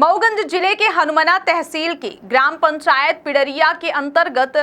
मऊगंज जिले के हनुमना तहसील के ग्राम पंचायत पिडरिया के अंतर्गत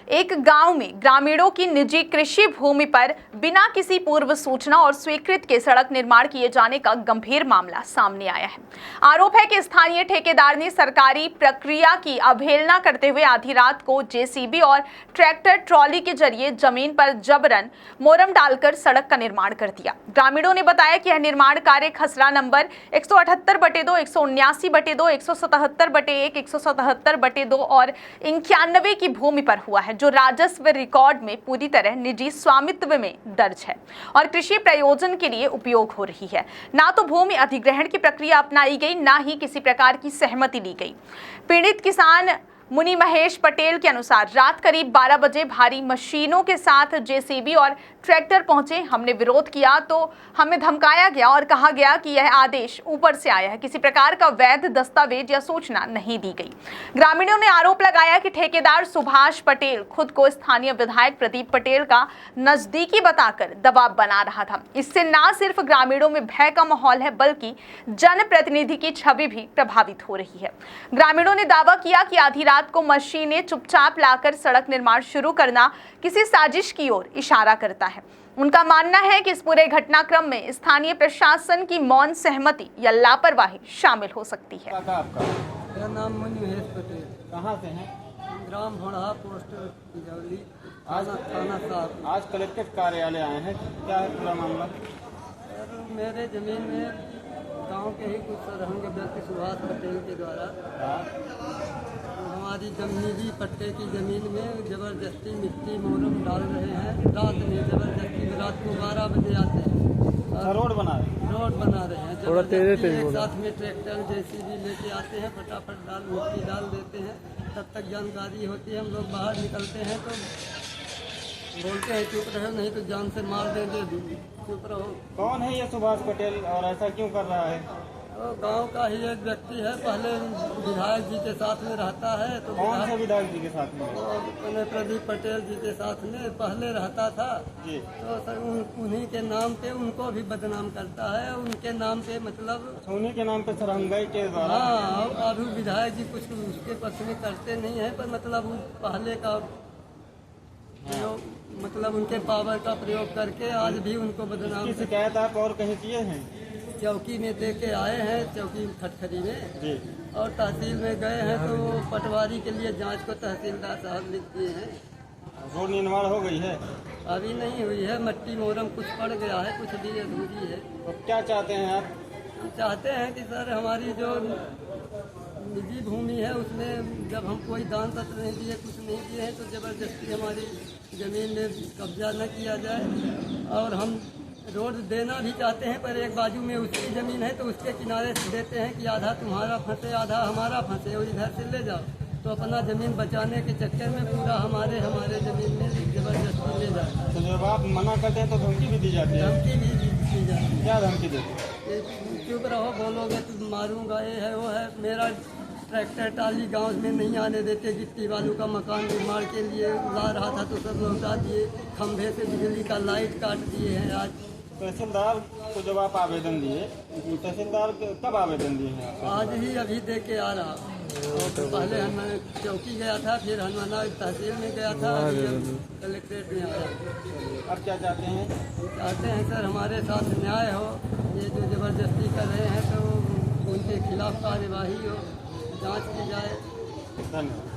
एक गांव में ग्रामीणों की निजी कृषि भूमि पर बिना किसी पूर्व सूचना और स्वीकृत के सड़क निर्माण किए जाने का गंभीर मामला सामने आया है। आरोप है कि स्थानीय ठेकेदार ने सरकारी प्रक्रिया की अवहेलना करते हुए आधी रात को जेसीबी और ट्रैक्टर ट्रॉली के जरिए जमीन पर जबरन मोरम डालकर सड़क का निर्माण कर दिया। ग्रामीणों ने बताया कि यह निर्माण कार्य खसरा नंबर 178/2, 179/2, 177/1, 177/2 और 91 की भूमि पर हुआ है, जो राजस्व रिकॉर्ड में पूरी तरह निजी स्वामित्व में दर्ज है और कृषि प्रयोजन के लिए उपयोग हो रही है। ना तो भूमि अधिग्रहण की प्रक्रिया अपनाई गई, ना ही किसी प्रकार की सहमति ली गई। पीड़ित किसान मुनि महेश पटेल के अनुसार रात करीब 12 बजे भारी मशीनों के साथ जेसीबी और ट्रैक्टर पहुंचे। हमने विरोध किया तो हमें धमकाया गया और कहा गया कि यह आदेश ऊपर से आया है, किसी प्रकार का वैध दस्तावेज या सूचना नहीं दी गई। ग्रामीणों ने आरोप लगाया कि ठेकेदार सुभाष पटेल खुद को स्थानीय विधायक प्रदीप पटेल का नजदीकी बताकर दबाव बना रहा था। इससे न सिर्फ ग्रामीणों में भय का माहौल है, बल्कि जनप्रतिनिधि की छवि भी प्रभावित हो रही है। ग्रामीणों ने दावा किया कि आधी रात को मशीनें चुपचाप लाकर सड़क निर्माण शुरू करना किसी साजिश की ओर इशारा करता है। उनका मानना है कि इस पूरे घटनाक्रम में स्थानीय प्रशासन की मौन सहमति या लापरवाही शामिल हो सकती है। मेरा नाम मुनि महेश पटेल। कहाँ से हैं? ग्राम भोड़ा पोस्ट जौली आज थाना साहब। आज कलेक्ट्रेट कार्यालय आए हैं, क्या है पूरा मामला? सर, मेरे जमीन में गांव के ही कुछ सरहंग व्यक्ति सुभाष पटेल के द्वारा हमारी निजी पट्टे की जमीन में जबरदस्ती मिट्टी मोरम डाल रहे हैं। रात में जबरदस्ती रात को 12 बजे आते हैं और रोड बना रहे हैं। जबरदस्ती एक साथ में ट्रैक्टर जेसीबी लेके आते हैं, फटाफट मिट्टी डाल देते हैं। तब तक जानकारी होती है, हम लोग बाहर निकलते हैं तो बोलते हैं चुप रहो, नहीं तो जान से मार देंगे, चुप रहो। कौन है ये सुभाष पटेल और ऐसा क्यों कर रहा है? तो गांव का ही एक व्यक्ति है, पहले विधायक जी के साथ में रहता है। तो कौन से विधायक जी के साथ में? तो प्रदीप पटेल जी के साथ में पहले रहता था जी। तो सर उन्हीं के नाम पे उनको भी बदनाम करता है। उनके नाम पे मतलब उन्हीं के नाम पे सरहंगाई के द्वारा। हाँ, अभी विधायक जी कुछ उसके पक्ष में करते नहीं है, पर मतलब पहले का मतलब उनके पावर का प्रयोग करके आज भी उनको बदनाम। की शिकायत आप और कहीं किए हैं? चौकी में दे के आए हैं, चौकी खटखरी में जी। और तहसील में गए हैं तो पटवारी के लिए जांच को तहसीलदार साहब लिख दिए हैं। रोड निर्माण हो गई है? अभी नहीं हुई है, मट्टी मोरम कुछ पड़ गया है, कुछ भी अधूरी है। तो क्या चाहते हैं आप? हम चाहते हैं कि सर हमारी जो निजी भूमि है उसमें जब हम कोई दान पत्र नहीं दिए, कुछ नहीं दिए हैं, तो जबरदस्ती हमारी ज़मीन में कब्जा न किया जाए। और हम रोड देना भी चाहते हैं, पर एक बाजू में उसकी ज़मीन है तो उसके किनारे से देते हैं कि आधा तुम्हारा फंसे आधा हमारा फंसे और इधर से ले जाओ। तो अपना ज़मीन बचाने के चक्कर में पूरा हमारे ज़मीन में जबरदस्ती ले जाए। तो जब आप मना करते हैं तो धमकी भी दी जाती है? धमकी भी दी जाती है। क्या धमकी देते? चुप रहो, बोलोगे तो मारूंगा, ये है वो है। मेरा ट्रैक्टर टाली गांव में नहीं आने देते, गिट्टी बालू का मकान निर्माण के लिए ला रहा था तो सब लौटा दिए। खंभे से बिजली का लाइट काट दिए हैं। आज तहसीलदार को जब आप आवेदन दिए, तहसीलदार कब आवेदन दिए हैं? आज ही अभी दे के आ रहा। तो पहले हम चौकी गया था, फिर हनुमाना तहसील में गया था, कलेक्ट्रेट में आया। अब क्या चाहते हैं? चाहते हैं सर हमारे साथ न्याय हो। ये जो जबरदस्ती कर रहे हैं तो उनके खिलाफ कार्यवाही हो, जांच की जाए। धन्यवाद।